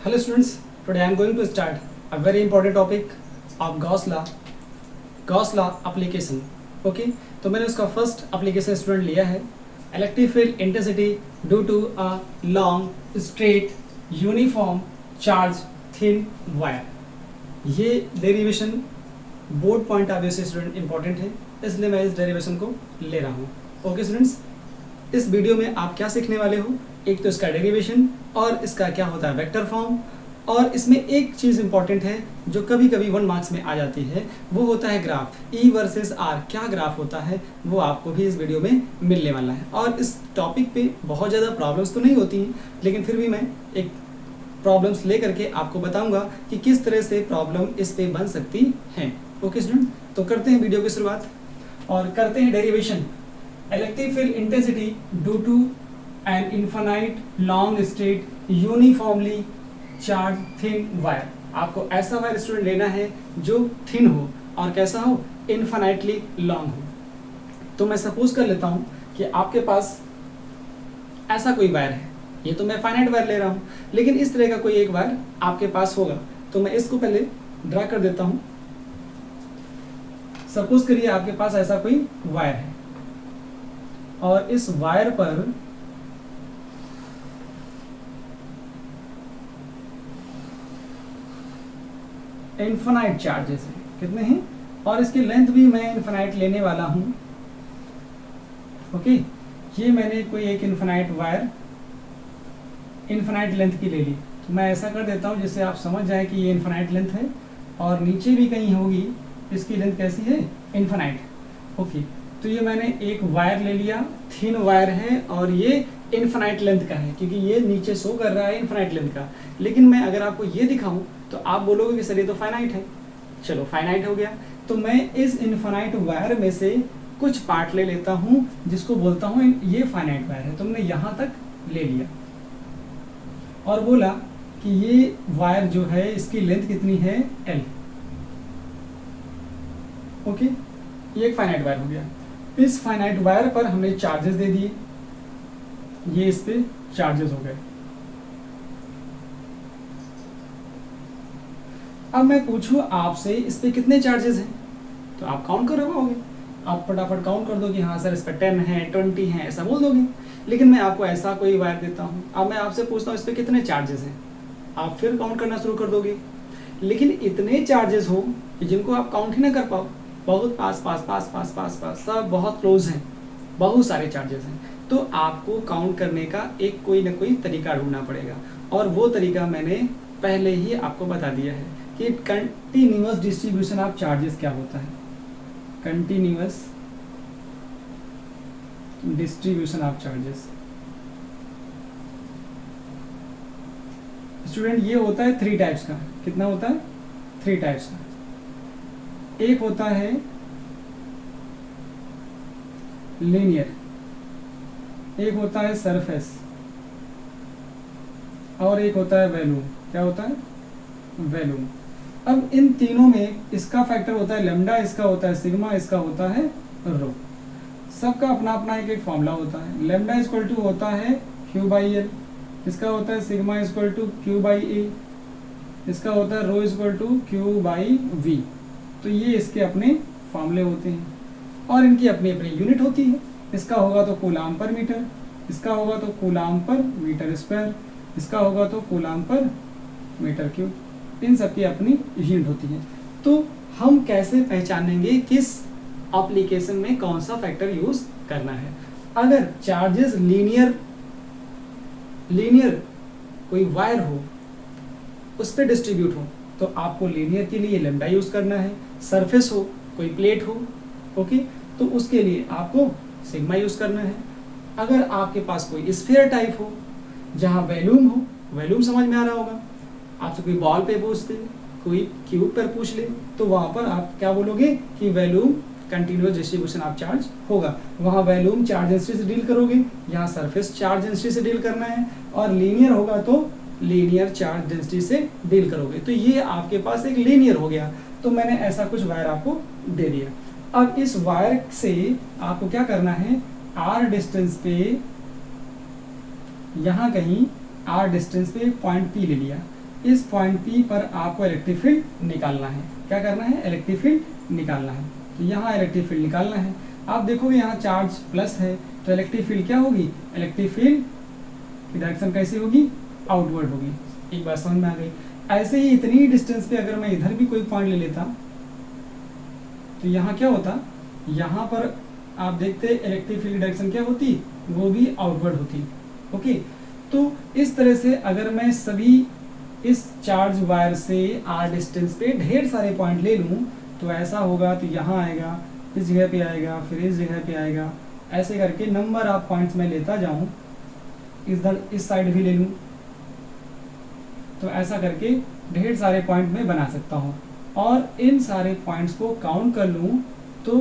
Hello students, today I am going to start a very important topic of Gauss law application. Okay, तो मैंने उसका first application student लिया है electric field intensity due to a long straight uniform charge thin wire. ये derivation board point of view से student important है, इसलिए मैं इस डेरिवेशन को ले रहा हूँ। ओके स्टूडेंट्स, इस वीडियो में आप क्या सीखने वाले हो, एक तो इसका डेरिवेशन और इसका क्या होता है वेक्टर फॉर्म, और इसमें एक चीज़ इंपॉर्टेंट है जो कभी कभी 1 मार्क्स में आ जाती है, वो होता है ग्राफ। E वर्सेस R क्या ग्राफ होता है वो आपको भी इस वीडियो में मिलने वाला है। और इस टॉपिक पे बहुत ज़्यादा प्रॉब्लम्स तो नहीं होती हैं, लेकिन फिर भी मैं एक प्रॉब्लम्स ले करके आपको बताऊंगा कि किस तरह से प्रॉब्लम इस पे बन सकती हैं। ओके स्टूडेंट, तो करते हैं वीडियो की शुरुआत और करते हैं derivation. Electric field intensity due to an infinite long straight uniformly charged thin wire. आपको ऐसा वायर स्टूडेंट लेना है जो थिन हो और कैसा हो, इनफाइनाइटली लॉन्ग हो। तो मैं सपोज कर लेता हूं कि आपके पास ऐसा कोई वायर है, ये तो मैं फाइनाइट वायर ले रहा हूं, लेकिन इस तरह का कोई एक वायर आपके पास होगा। तो मैं इसको पहले ड्रा कर देता हूं। सपोज करिए आपके पास ऐसा कोई वायर है और इस वायर पर इनफाइनाइट चार्जेस हैं, कितने हैं, और इसकी लेंथ भी मैं इनफाइनाइट लेने वाला हूं। ओके, ये मैंने कोई एक इनफाइनाइट वायर इनफाइनाइट लेंथ की ले ली। तो मैं ऐसा कर देता हूं जिससे आप समझ जाए कि ये इनफाइनाइट लेंथ है और नीचे भी कहीं होगी इसकी लेंथ कैसी है, इनफाइनाइट। ओके, तो ये मैंने एक वायर ले लिया, थिन वायर है और ये इनफाइनाइट लेंथ का है, क्योंकि ये नीचे शो कर रहा है इनफाइनाइट लेंथ का। लेकिन मैं अगर आपको ये दिखाऊं तो आप बोलोगे कि सर ये तो फाइनाइट है। चलो फाइनाइट हो गया, तो मैं इस इनफाइनाइट वायर में से कुछ पार्ट ले लेता हूं जिसको बोलता हूं ये फाइनाइट वायर है। तुमने यहां तक ले लिया और बोला कि ये वायर जो है इसकी लेंथ कितनी है, L। ओके, ये एक फाइनाइट वायर हो गया। इस फाइनाइट वायर पर हमने चार्जेस दे दिए, ये इस पे चार्जेस हो गए। अब मैं पूछूं आपसे इस पे कितने चार्जेस हैं, तो आप काउंट कर पाओगे, आप फटाफट काउंट कर दोगे, हाँ सर इस पे 10 है 20 है ऐसा बोल दोगे। लेकिन मैं आपको ऐसा कोई वायर देता हूं, अब मैं आपसे पूछता हूं इस पे कितने चार्जेस हैं, आप फिर काउंट करना शुरू कर दोगे। लेकिन इतने चार्जेस हो कि जिनको आप काउंट ही ना कर पाओ, बहुत पास पास पास पास पास पास सब बहुत क्लोज हैं, बहुत सारे चार्जेस हैं। तो आपको काउंट करने का एक कोई ना कोई तरीका ढूंढना पड़ेगा, और वो तरीका मैंने पहले ही आपको बता दिया है कि कंटिन्यूअस डिस्ट्रीब्यूशन ऑफ चार्जेस क्या होता है। Continuous distribution of charges student ये होता है 3 टाइप्स का। कितना होता है, 3 टाइप्स का। एक होता है लीनियर, एक होता है सरफेस, और एक होता है वैल्यूम। क्या होता है, वैल्यूम। अब इन तीनों में इसका फैक्टर होता है लेमडा, इसका होता है सिग्मा, इसका होता है रो। सबका अपना अपना एक एक फॉर्मूला होता है। लेमडा इक्वल टू होता है Q बाई एल, इसका होता है sigma equal to Q by A, इसका होता है rho equal to Q by V. तो ये इसके अपने फॉर्मूले होते हैं और इनकी अपनी अपनी यूनिट होती है। इसका होगा तो कूलाम पर मीटर, इसका होगा तो कूलाम पर मीटर स्क्वायर, इसका होगा तो कूलाम पर मीटर क्यूब। इन सबकी अपनी यूनिट होती है। तो हम कैसे पहचानेंगे किस एप्लीकेशन में कौन सा फैक्टर यूज करना है। अगर चार्जेस लीनियर कोई वायर हो, उस पर डिस्ट्रीब्यूट हो, तो आपको लीनियर के लिए लेमडा यूज करना है। सरफेस हो, कोई प्लेट हो, ओके, तो उसके लिए आपको सिग्मा यूज करना है। अगर आपके पास कोई स्फीयर टाइप हो जहां वैल्यूम हो, वैल्यूम समझ में आ रहा होगा, आपसे कोई बॉल पे पूछते, कोई क्यूब पर पूछ ले, तो वहां पर आप क्या बोलोगे कि volume continuous distribution of charge होगा। वहां वैल्यूम चार्ज डेंसिटी से डील करोगे, यहाँ सरफेस चार्ज डेंसिटी से डील करना है, और लीनियर होगा तो लीनियर चार्ज डेंसिटी से डील करोगे। तो ये आपके पास एक लीनियर हो गया। तो मैंने ऐसा कुछ वायर आपको दे दिया। अब इस वायर से आपको क्या करना है, r डिस्टेंस पे यहाँ कहीं r डिस्टेंस पे पॉइंट P ले लिया। इस पॉइंट P पर आपको इलेक्ट्रिक फील्ड निकालना है। क्या करना है? इलेक्ट्रिक फील्ड निकालना है। तो यहाँ इलेक्ट्रिक फील्ड निकालना है। आप देखोगे यहाँ चार्ज प्लस है, तो इलेक्ट्रिक फील्ड क्या होगी? इलेक्ट्रिक फील्ड की डायरेक्शन कैसी होगी? आउटवर्ड होगी। एक बात समझ में आ गई। ऐसे ही इतनी डिस्टेंस पे अगर मैं इधर भी कोई पॉइंट ले लेता तो यहाँ क्या होता? यहाँ पर आप देखते इलेक्ट्रिक फील्ड डायरेक्शन क्या होती? वो भी आउटवर्ड होती। ओके, तो इस तरह से अगर मैं सभी इस चार्ज वायर से r डिस्टेंस पे ढेर सारे पॉइंट ले लूँ तो ऐसा होगा। तो यहाँ आएगा, इस जगह पे आएगा, फिर इस जगह पे आएगा, ऐसे करके नंबर ऑफ पॉइंट्स मैं लेता जाऊँ। इधर इस साइड भी ले लूँ तो ऐसा करके ढेर सारे पॉइंट मैं बना सकता हूँ। और इन सारे पॉइंट्स को काउंट कर लूँ तो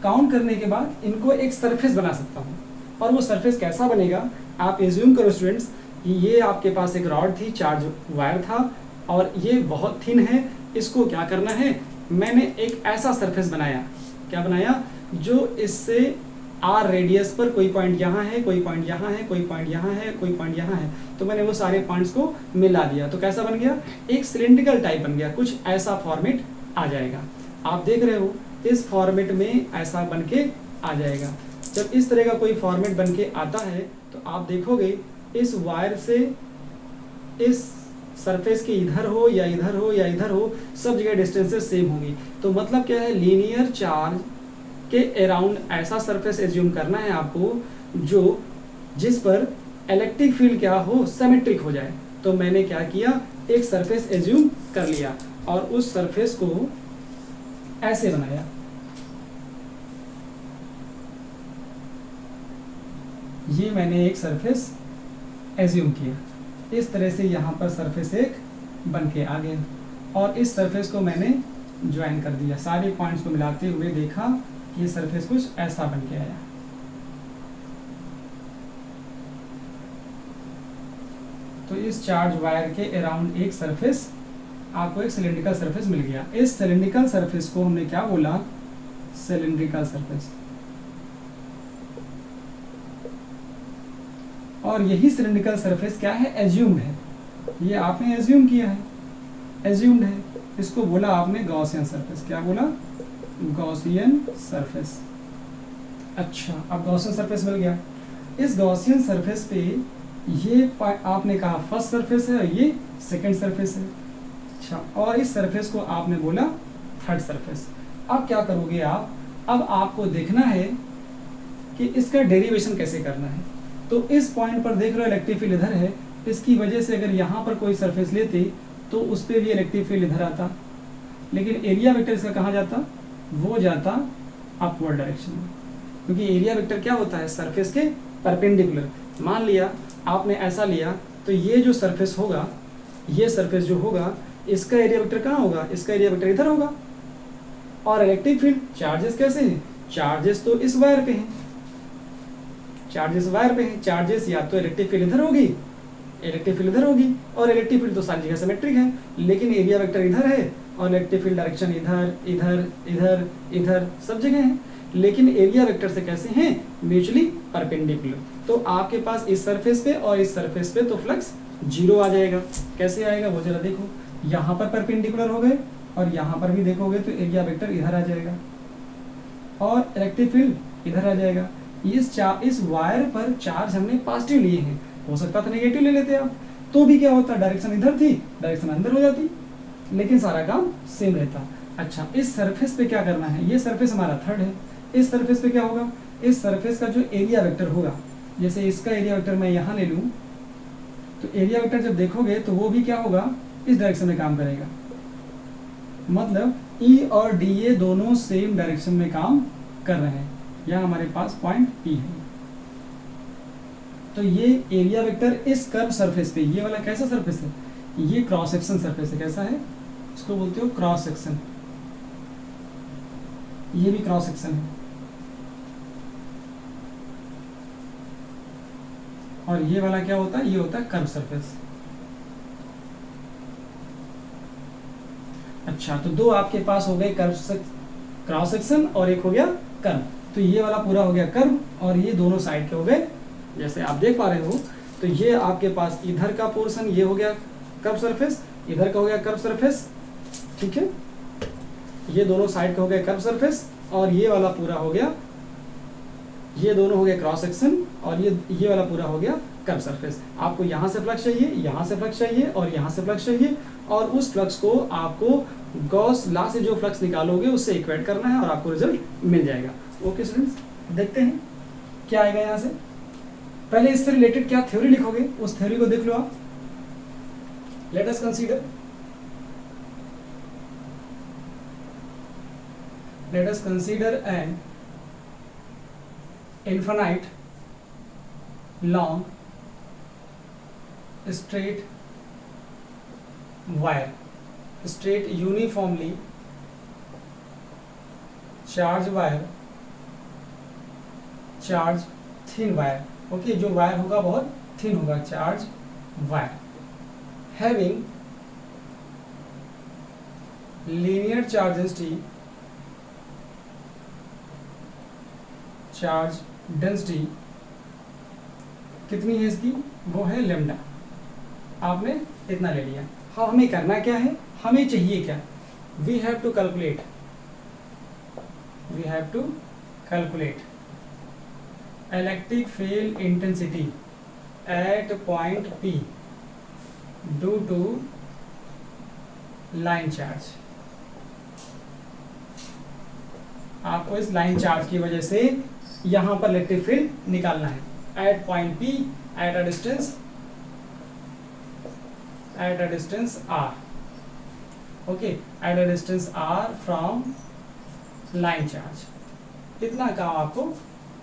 काउंट करने के बाद इनको एक सरफेस बना सकता हूँ। और वो सरफेस कैसा बनेगा? आप एज्यूम करो स्टूडेंट्स, ये आपके पास एक रॉड थी, चार्ज वायर था और ये बहुत थिन है। इसको क्या करना है? मैंने एक ऐसा सरफेस बनाया। क्या बनाया? जो इससे आर रेडियस पर कोई पॉइंट यहाँ है, कोई पॉइंट यहाँ है, कोई पॉइंट यहाँ है, कोई पॉइंट यहाँ है, तो मैंने वो सारे पॉइंट्स को मिला दिया। तो कैसा बन गया? एक सिलिंड्रिकल टाइप बन गया। कुछ ऐसा फॉर्मेट आ जाएगा। आप देख रहे हो इस फॉर्मेट में ऐसा बन के आ जाएगा। जब इस तरह का कोई फॉर्मेट बन के आता है तो आप देखोगे इस वायर से इस सरफेस के इधर हो या इधर हो या इधर हो, सब जगह डिस्टेंसेस सेम होंगी। तो मतलब क्या है? लीनियर चार्ज के अराउंड ऐसा सरफेस एज्यूम करना है आपको जिस पर इलेक्ट्रिक फील्ड क्या हो? सिमेट्रिक हो जाए। तो मैंने क्या किया? एक सरफेस एज्यूम कर लिया और उस सरफेस को ऐसे बनाया। ये मैंने एक सरफेस एज्यूम किया। इस तरह से यहाँ पर सरफेस एक बन के आ गया और इस सरफेस को मैंने ज्वाइन कर दिया। सारे पॉइंट्स को मिलाते हुए देखा कि ये सरफेस कुछ ऐसा बन के आया। तो इस चार्ज वायर के अराउंड एक सरफेस, आपको एक सिलिंड्रिकल सरफेस मिल गया। इस सिलिंड्रिकल सरफेस को हमने क्या बोला? Cylindrical surface. और यही सिलिंड्रिकल सरफेस क्या है? एज्यूम्ड है। ये आपने एज्यूम किया है, एज्यूम्ड है। इसको बोला आपने गॉसियन सरफेस। क्या बोला? Gaussian surface. अच्छा, अब गॉसियन सरफेस मिल गया। इस गॉसियन सरफेस पे ये आपने कहा फर्स्ट सरफेस है, ये सेकंड सरफेस है। अच्छा, और इस सरफेस को आपने बोला थर्ड सरफेस। अब क्या करोगे आप? अब आपको देखना है कि इसका डेरिवेशन कैसे करना है। तो इस पॉइंट पर देख रहे हो इलेक्ट्रिक फील्ड इधर है, इसकी वजह से अगर यहाँ पर कोई सरफेस लेते तो उस पर भी इलेक्ट्रिक फील्ड इधर आता, लेकिन एरिया वेक्टर इसका कहाँ जाता? वो जाता अपवर्ड डायरेक्शन में, क्योंकि एरिया वेक्टर क्या होता है? सरफेस के परपेंडिकुलर। मान लिया आपने ऐसा लिया तो ये जो सरफेस होगा, ये सरफेस जो होगा, इसका एरिया वेक्टर कहाँ होगा? इसका एरिया वेक्टर इधर होगा। और इलेक्ट्रिक फील्ड चार्जेस कैसे हैं? चार्जेस तो इस वायर पे हैं, चार्जेस वायर पे हैं। चार्जेस या तो इलेक्ट्रिक फील्ड इधर होगी, इलेक्ट्रिक फील्ड इधर होगी, और इलेक्ट्रिक फील्ड तो सारी जगह सिमेट्रिक है, लेकिन एरिया वेक्टर इधर है और इलेक्ट्रिक फील्ड डायरेक्शन इधर इधर इधर इधर सब जगह है, लेकिन एरिया वेक्टर से कैसे हैं? Mutually perpendicular. तो आपके पास इस सरफेस पे और इस सरफेस पे तो फ्लक्स जीरो आ जाएगा। कैसे आएगा वो जरा देखो। यहाँ पर परपेंडिकुलर हो गए और यहाँ पर भी देखोगे तो एरिया वेक्टर इधर आ जाएगा और इलेक्ट्रिक फील्ड इधर आ जाएगा। इस वायर पर चार्ज हमने पॉजिटिव लिए हैं, हो सकता था नेगेटिव ले लेते आप, तो भी क्या होता? डायरेक्शन इधर थी, डायरेक्शन अंदर हो जाती, लेकिन सारा काम सेम रहता। अच्छा, इस सरफेस पे क्या करना है? ये सरफेस हमारा थर्ड है। इस सरफेस पे क्या होगा? इस सरफेस का जो एरिया वेक्टर होगा, जैसे इसका एरिया वेक्टर मैं यहाँ ले लूँ तो एरिया वेक्टर जब देखोगे तो वो भी क्या होगा? इस डायरेक्शन में काम करेगा। मतलब ई और डी ये दोनों सेम डायरेक्शन में काम कर रहे हैं। यहाँ हमारे पास पॉइंट पी है। तो ये एरिया वेक्टर इस कर्व सरफेस पे, ये वाला कैसा सरफेस है? ये क्रॉस सेक्शन सरफेस है। कैसा है? इसको बोलते हो क्रॉस सेक्शन। ये भी क्रॉस सेक्शन है और ये वाला क्या होता है? ये होता है कर्व सरफेस। अच्छा, तो दो आपके पास हो गए क्रॉस सेक्शन और एक हो गया कर्व। तो ये वाला पूरा हो गया कर्व और ये दोनों साइड के हो गए। जैसे आप देख पा रहे हो तो ये आपके पास इधर का पोर्शन ये हो गया कर्व सरफेस, इधर का हो गया कर्व सरफेस, ठीक है, ये दोनों साइड का हो गया कर्व सरफेस, और ये वाला पूरा हो गया, ये दोनों हो गए क्रॉस सेक्शन, और ये वाला पूरा हो गया कर्व सरफेस। आपको यहाँ से फ्लक्स चाहिए, यहाँ से फ्लक्स चाहिए, और यहाँ से फ्लक्स चाहिए, और उस फ्लक्स को आपको गॉस लॉ से जो फ्लक्स निकालोगे उससे इक्वेट करना है और आपको रिजल्ट मिल जाएगा। ओके स्टूडेंट्स, देखते हैं क्या आएगा यहाँ से। पहले इससे रिलेटेड क्या थ्योरी लिखोगे, उस थ्योरी को देख लो आप। Let us consider N infinite long straight wire, straight uniformly charged wire, charge thin wire, okay, जो वायर होगा बहुत थिन होगा, charge wire, having linear charge density, charge density कितनी है इसकी, वो है लेमडा। आपने इतना ले लिया। हाँ, हमें करना क्या है, हमें चाहिए क्या, we have to calculate electric field intensity at point P due to line charge. आपको इस लाइन चार्ज की वजह से यहां पर इलेक्ट्रिक फील्ड निकालना है at point P at a distance R, okay, at a distance R from line charge. इतना काम आपको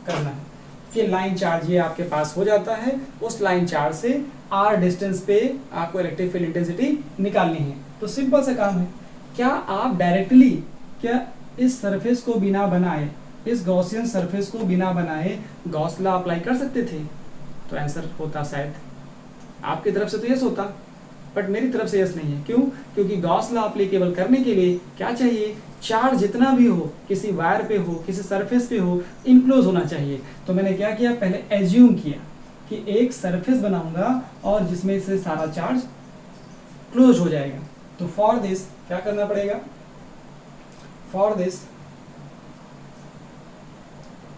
करना है कि लाइन चार्ज ये आपके पास हो जाता है, उस लाइन चार्ज से R डिस्टेंस पे आपको इलेक्ट्रिक फील्ड इंटेंसिटी निकालनी है। तो सिंपल सा काम है। क्या आप डायरेक्टली क्या इस सरफेस को बिना बनाए, इस गॉसियन सरफेस को बिना बनाए गॉस लॉ अप्लाई कर सकते थे? तो आंसर होता शायद आपकी तरफ से तो यस होता, बट मेरी तरफ से यस नहीं है। क्यों? क्योंकि गॉस लॉ अप्लीकेबल करने के लिए क्या चाहिए, चार्ज जितना भी हो, किसी वायर पे हो, किसी सरफेस पे हो, इनक्लोज होना चाहिए। तो मैंने क्या किया, पहले एज्यूम किया कि एक सरफेस बनाऊंगा और जिसमें से सारा चार्ज क्लोज हो जाएगा। तो फॉर दिस क्या करना पड़ेगा, for this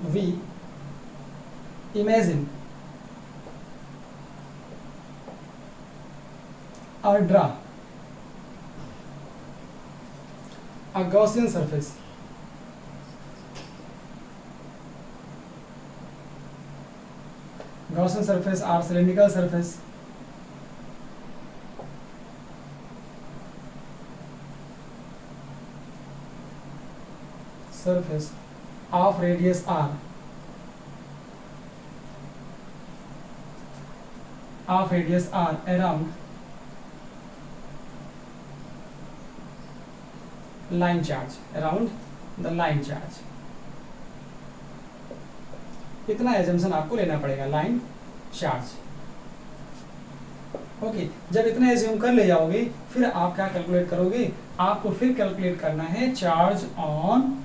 we imagine or draw a Gaussian surface or cylindrical surface of radius r around line charge, around the line charge। इतना एजम्पशन आपको लेना पड़ेगा, लाइन चार्ज। ओके, जब इतना एज्यूम कर ले जाओगे फिर आप क्या कैलकुलेट करोगे, आपको फिर कैलकुलेट करना है charge on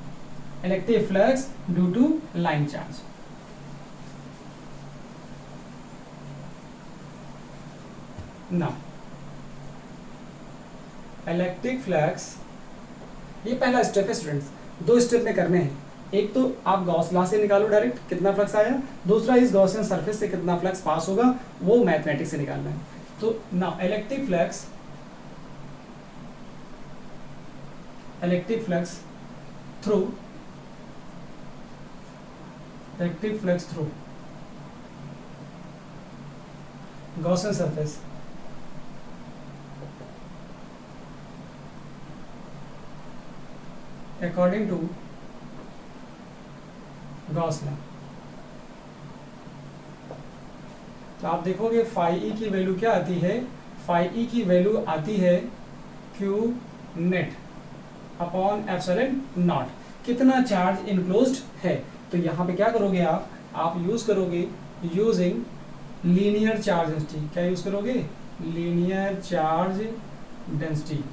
electric flux due to line charge. Now electric flux, ये पहला स्टेप है स्टूडेंट्स, दो स्टेप में करने हैं। एक तो आप गॉस लॉ से निकालो डायरेक्ट कितना फ्लक्स आया, दूसरा इस गॉसियन सरफेस से कितना फ्लक्स पास होगा वो मैथमेटिक्स से निकालना है। तो now electric flux through Gaussian surface according to Gauss law। तो आप देखोगे फाई ई की वैल्यू क्या आती है, फाई ई की वैल्यू आती है Q net upon epsilon not, कितना चार्ज इनक्लोज्ड है। तो यहाँ पे क्या करोगे आप यूज करोगे यूजिंग लीनियर चार्ज डेंसिटी। क्या यूज करोगे, लीनियर चार्ज डेंसिटी,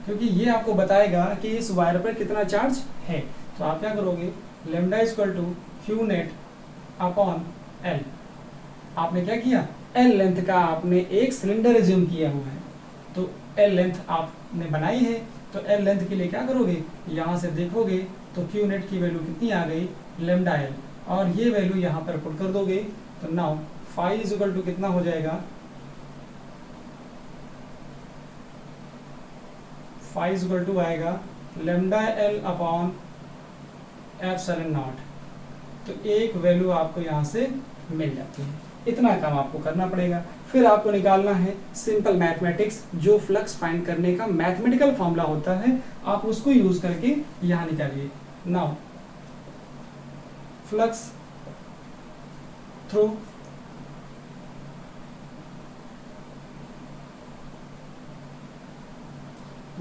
क्योंकि ये आपको बताएगा कि इस वायर पर कितना चार्ज है। तो आप क्या करोगे, lambda equal to Q net upon L। आपने क्या किया, एल लेंथ का आपने एक सिलेंडर एज्यूम किया हुआ है, तो एल लेंथ आपने बनाई है, तो एल लेंथ के लिए क्या करोगे, यहाँ से देखोगे तो क्यू नेट की वैल्यू कितनी आ गई, लेमडा एल, और ये वैल्यू यहाँ पर पुट कर दोगे, तो now phi is equal to कितना हो जाएगा, फाई इज इक्वल टू आएगा lambda L upon epsilon naught. तो एक वैल्यू आपको यहाँ से मिल जाती है। इतना काम आपको करना पड़ेगा। फिर आपको निकालना है सिंपल मैथमेटिक्स, जो फ्लक्स फाइंड करने का मैथमेटिकल फॉर्मूला होता है, आप उसको यूज करके यहाँ निकालिए। Now flux through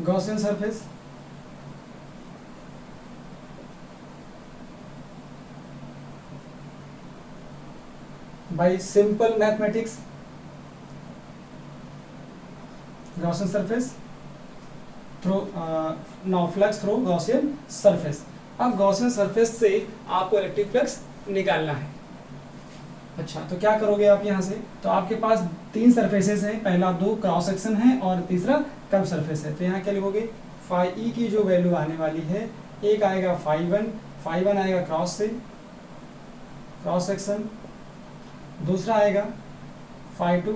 Gaussian surface by simple mathematics, Gaussian surface through now flux through Gaussian surface। अब Gaussian surface से आपको इलेक्ट्रिक फ्लक्स निकालना है। अच्छा, तो क्या करोगे आप यहाँ से, तो आपके पास तीन सरफेसेस हैं, पहला दो क्रॉस सेक्शन है और तीसरा कर्व सरफेस है। तो यहाँ क्या लिखोगे, फाई ई की जो वैल्यू आने वाली है, एक आएगा फाई वन आएगा क्रॉस से, क्रॉस सेक्शन, दूसरा आएगा फाई टू,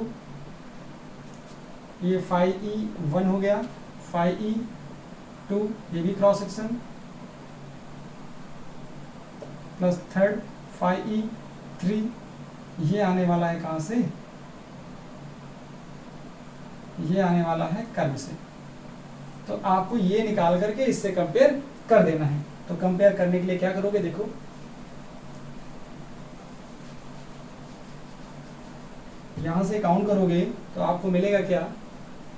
ये फाई ई वन हो गया, फाई ई टू ये भी cross section, plus third phi E three, ये आने वाला है कहाँ से, ये आने वाला है कर्व से। तो आपको ये निकाल करके इससे कंपेयर कर देना है। तो कंपेयर करने के लिए क्या करोगे, देखो यहाँ से काउंट करोगे तो आपको मिलेगा क्या,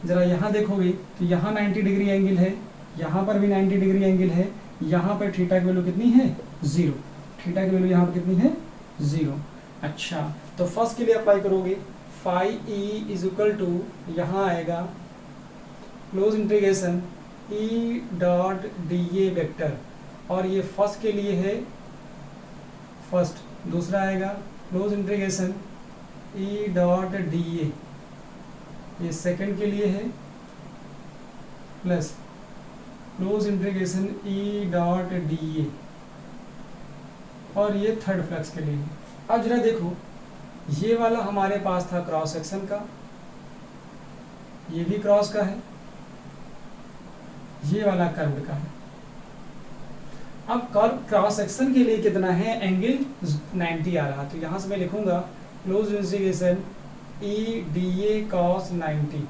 जरा यहाँ देखोगे तो यहाँ 90 डिग्री एंगल है, यहाँ पर भी 90 डिग्री एंगल है, यहाँ पर थीटा की वैल्यू कितनी है, 0, थीटा की वैल्यू यहाँ पर कितनी है, 0। अच्छा, तो फर्स्ट के लिए अप्लाई करोगे, phi E is equal to, यहाँ आएगा close integration E dot D A vector, और ये फर्स्ट के लिए है फर्स्ट, दूसरा आएगा close integration E dot D A, ये सेकंड के लिए है, plus close integration E dot D A, और ये थर्ड फ्लक्स के लिए है। अब जरा देखो, ये वाला हमारे पास था क्रॉस सेक्शन का, ये भी क्रॉस का है, ये वाला कर्व का है। अब कर्व क्रॉस सेक्शन के लिए कितना है, एंगल 90 आ रहा, तो यहां से मैं लिखूंगा close integration E D A cos 90,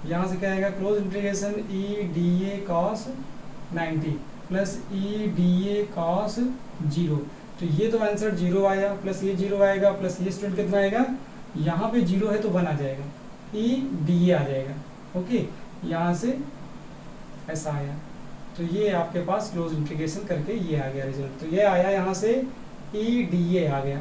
यहाँ से क्या आएगा, close integration E D A cos 90 plus E D A cos 0। तो ये तो आंसर 0 आया, प्लस ये 0 आएगा, प्लस ये स्टूडेंट कितना आएगा, यहाँ पे 0 है तो 1 आ जाएगा, ई डी ए आ जाएगा। ओके, यहाँ से ऐसा आया, तो ये आपके पास क्लोज इंटीग्रेशन करके ये आ गया रिजल्ट। तो ये आया यहाँ से ई डी ए आ गया,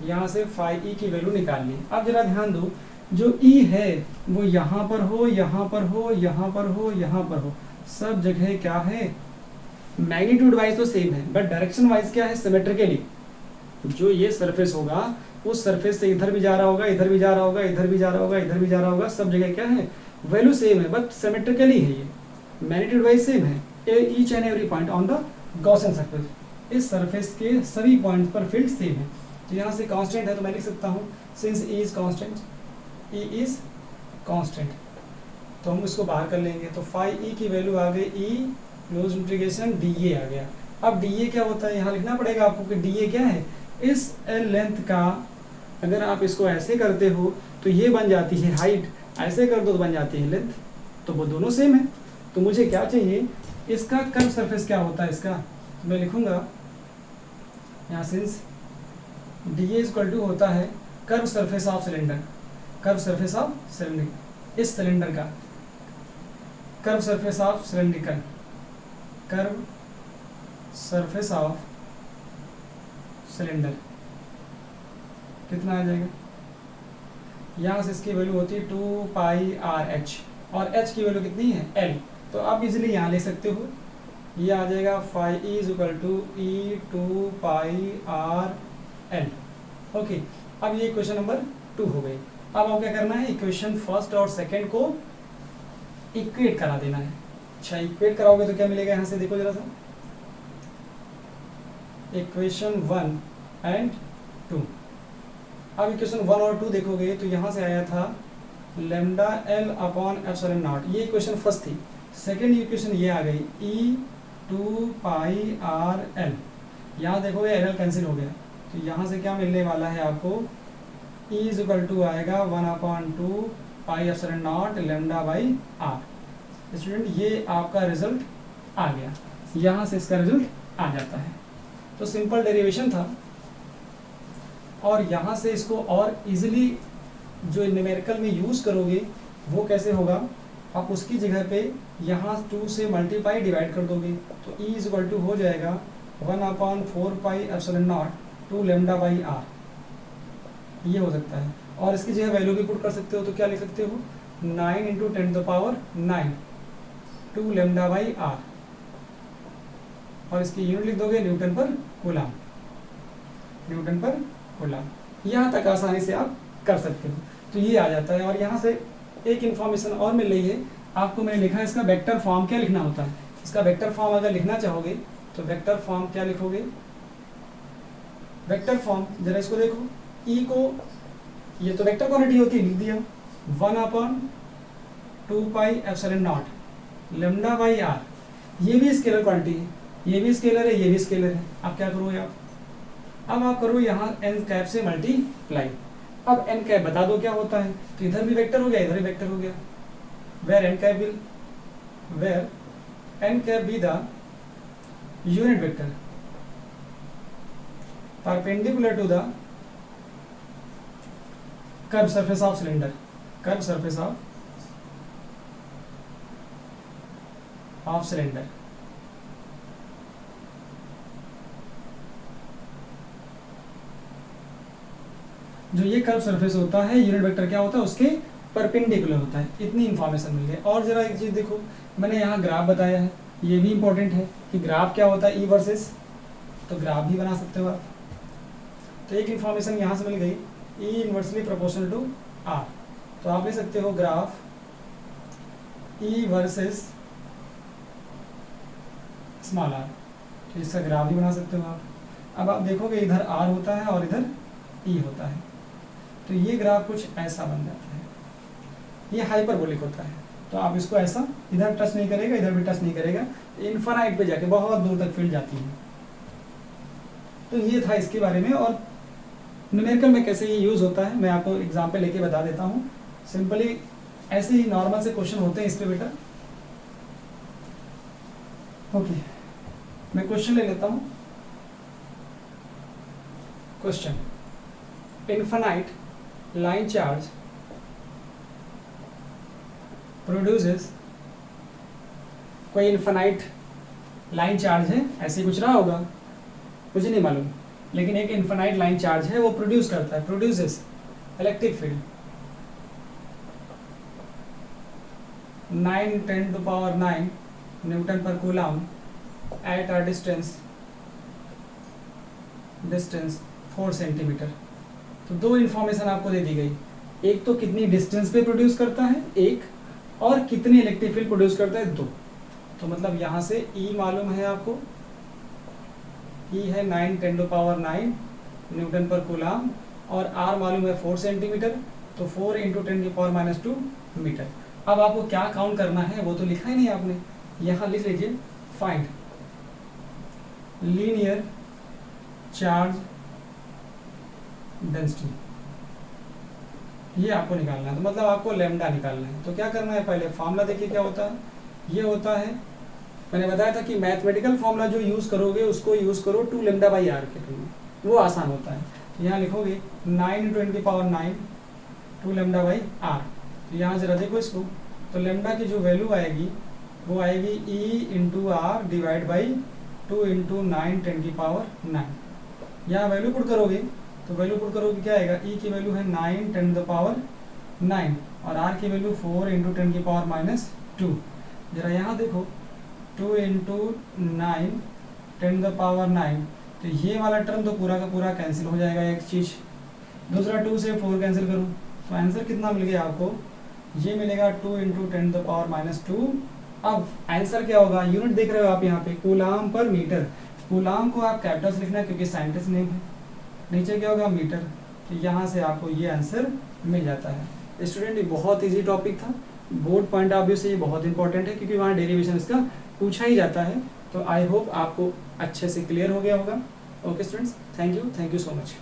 यहाँ से फाई ई की वैल्यू निकाल ली। अब जरा ध्यान दो, जो ई है वो यहाँ पर हो, यहाँ पर हो, यहाँ पर हो, यहाँ पर हो, सब जगह क्या है, मैग्नीट्यूड वाइज तो सेम है, बट डायरेक्शन वाइज क्या है, सिमेट्रिकली। जो ये सरफेस होगा उस सरफेस से इधर भी जा रहा होगा, इधर भी जा रहा होगा, इधर भी जा रहा होगा, इधर भी जा रहा होगा, सब जगह क्या है, वैल्यू सेम है, बट सिमेट्रिकली है, ये मैग्नीट्यूड वाइज सेम है, each and every point on the Gaussian surface. इस सरफेस के सभी पॉइंट पर फील्ड सेम है। तो यहाँ से कांस्टेंट है तो मैं लिख सकता हूँ, since E is constant, E is constant, तो हम इसको बाहर कर लेंगे। तो फाई ई की वैल्यू आ गई, ई क्लोज इंटीग्रेशन डी ए आ गया। अब डी ए क्या होता है, यहाँ लिखना पड़ेगा आपको कि डी ए क्या है, इस एल लेंथ का अगर आप इसको ऐसे करते हो तो ये बन जाती है हाइट, ऐसे कर दो तो बन जाती है लेंथ, तो वो दोनों सेम है। तो मुझे क्या चाहिए, इसका कर्व सरफेस क्या होता है इसका, तो मैं लिखूंगा यहाँ since D A equal to होता है curve surface of cylinder, curve surface of cylinder, इस सिलेंडर का curve surface of cylindrical, curve surface of cylinder कितना आ जाएगा, यहाँ से इसकी वैल्यू होती है 2 पाई आर एच, और एच की वैल्यू कितनी है, एल। तो आप इजीली यहाँ ले सकते हो, ये आ जाएगा phi E is equal to E 2 pi R L. Okay, अब ये क्वेश्चन नंबर 2 हो गई। अब आपको क्या करना है, इक्वेशन फर्स्ट और सेकंड को इक्वेट करा देना है। अच्छा, इक्वेट कराओगे तो क्या मिलेगा, यहाँ से देखो जरा सा, इक्वेशन 1 एंड 2। अब इक्वेशन 1 और 2 देखोगे तो यहाँ से आया था lambda L upon epsilon not, ये इक्वेशन फर्स्ट थी। सेकेंड इक्वेशन ये आ गई ई 2 पाई आर एल, यहाँ देखोगे एल एल कैंसिल हो गया, तो यहाँ से क्या मिलने वाला है आपको, ई इज इक्वल टू आएगा 1/2 pi epsilon naught lambda by R. Student ये आपका रिजल्ट आ गया, यहाँ से इसका रिजल्ट आ जाता है। तो सिंपल डेरिवेशन था, और यहाँ से इसको और इजीली जो न्यूमेरिकल में यूज़ करोगे वो कैसे होगा, आप उसकी जगह पे यहाँ 2 से मल्टीप्लाई डिवाइड कर दोगे, तो ई इज इक्वल टू हो जाएगा 1/4 pi epsilon naught 2 lambda by R, ये हो सकता है। और इसकी जगह वैल्यू भी पुट कर सकते हो, तो क्या लिख सकते हो, 9 × 10⁹ 2 लेमडा बाई आर, और इसकी यूनिट लिख दोगे न्यूटन पर कूलम, न्यूटन पर कूलम। यहाँ तक आसानी से आप कर सकते हो, तो ये आ जाता है। और यहाँ से एक इन्फॉर्मेशन और मिल रही है आपको, मैंने लिखा है इसका वेक्टर फॉर्म क्या लिखना होता है। इसका वेक्टर फॉर्म अगर लिखना चाहोगे तो वेक्टर फॉर्म क्या लिखोगे, वेक्टर फॉर्म जरा इसको देखो, ई को, ये तो वेक्टर क्वांटिटी होती है, लिख दिया 1/2 pi epsilon naught lambda by R, ये भी स्केलर क्वांटिटी है, ये भी स्केलर है, ये भी स्केलर है। आप क्या करोगे, अब आप करो यहाँ एन कैप से मल्टीप्लाई। अब एन कैप बता दो क्या होता है, तो इधर भी वेक्टर हो गया, इधर भी वेक्टर हो गया। Where N cap be the unit vector perpendicular to the curve surface of cylinder, curve surface of cylinder. जो ये कर्व सरफेस होता है, यूनिट वेक्टर क्या होता है, उसके परपेंडिकुलर होता है। इतनी इंफॉर्मेशन मिल गई। और जरा एक चीज देखो, मैंने यहाँ ग्राफ बताया है, ये भी इंपॉर्टेंट है कि ग्राफ क्या होता है, ई वर्सेस, तो ग्राफ भी बना सकते हो आप। तो एक इंफॉर्मेशन यहाँ से मिल गई, E inversely proportional to R, तो आप ले सकते हो graph E versus small R, तो इसका ग्राफ भी बना सकते हो आप। अब आप देखोगे इधर आर होता है और इधर ई होता है, तो ये ग्राफ कुछ ऐसा बन जाता है, ये हाइपरबोलिक होता है। तो आप इसको ऐसा, इधर टच नहीं करेगा, इधर भी टच नहीं करेगा, इनफाइनाइट पे जाके बहुत दूर तक फील्ड जाती है। तो ये था इसके बारे में। और न्यूमेरिकल में कैसे ये यूज़ होता है मैं आपको एग्जाम्पल लेके बता देता हूँ। सिंपली ऐसे ही नॉर्मल से क्वेश्चन होते हैं इस पे बेटा। ओके, मैं क्वेश्चन ले लेता हूँ। Question, infinite line charge produces, कोई इन्फानाइट लाइन चार्ज है, ऐसे कुछ रहा होगा, मुझे नहीं मालूम, लेकिन एक इन्फानाइट लाइन चार्ज है, वो प्रोड्यूस करता है, प्रोड्यूसेस इलेक्ट्रिक फील्ड 9×10⁹ न्यूटन पर coulomb eight a distance 4 centimetre. तो दो इन्फॉर्मेशन आपको दे दी गई, एक तो कितनी डिस्टेंस पे प्रोड्यूस करता है एक, और कितनी इलेक्ट्रिक फील्ड प्रोड्यूस करता है दो। तो मतलब यहाँ से E मालूम है आपको, E है 9×10⁹ न्यूटन पर कूलम, और R मालूम है 4 सेंटीमीटर, तो 4 × 10⁻² मीटर। अब आपको क्या काउंट करना है वो तो लिखा ही नहीं आपने, यहाँ लिख लीजिए फाइंड लीनियर चार्ज डेंसिटी, ये आपको निकालना है। तो मतलब आपको लैम्डा निकालना है। तो क्या करना है, पहले फार्मूला देखिए क्या होता है। ये होता है, मैंने बताया था कि मैथमेटिकल फार्मूला जो यूज़ करोगे उसको यूज़ करो 2 λ/r के थ्रू, वो आसान होता है। तो यहाँ लिखोगे 9 × 10⁻⁹ 2 λ/r। तो यहाँ जरा देखो इसको, तो लैम्डा की जो वैल्यू आएगी वो आएगी E × r डिवाइड बाई 2 × 9×10⁹। यहाँ वैल्यू पुट करोगे तो वैल्यू पुट करोगे क्या आएगा, E की वैल्यू है 9×10⁹ और R की वैल्यू 4 × 10⁻²। जरा यहाँ देखो 2 × 9×10⁹, तो ये वाला टर्म तो पूरा का पूरा कैंसिल हो जाएगा एक चीज़, दूसरा 2 से 4 कैंसिल करूँ तो आंसर कितना मिल गया आपको, ये मिलेगा 2 इंटू 10⁻²। अब आंसर क्या होगा, यूनिट देख रहे हो आप यहाँ पे कूलाम पर मीटर, कूलाम को आप कैपिटल से लिखना है क्योंकि साइंटिस्ट नेम है, नीचे क्या होगा मीटर, तो यहाँ से आपको ये आंसर मिल जाता है। स्टूडेंट ये बहुत इजी टॉपिक था, बोर्ड पॉइंट ऑफ व्यू से ये बहुत इंपॉर्टेंट है क्योंकि वहाँ डेरिवेशन इसका पूछा ही जाता है। तो आई होप आपको अच्छे से क्लियर हो गया होगा। Okay students, thank you so much.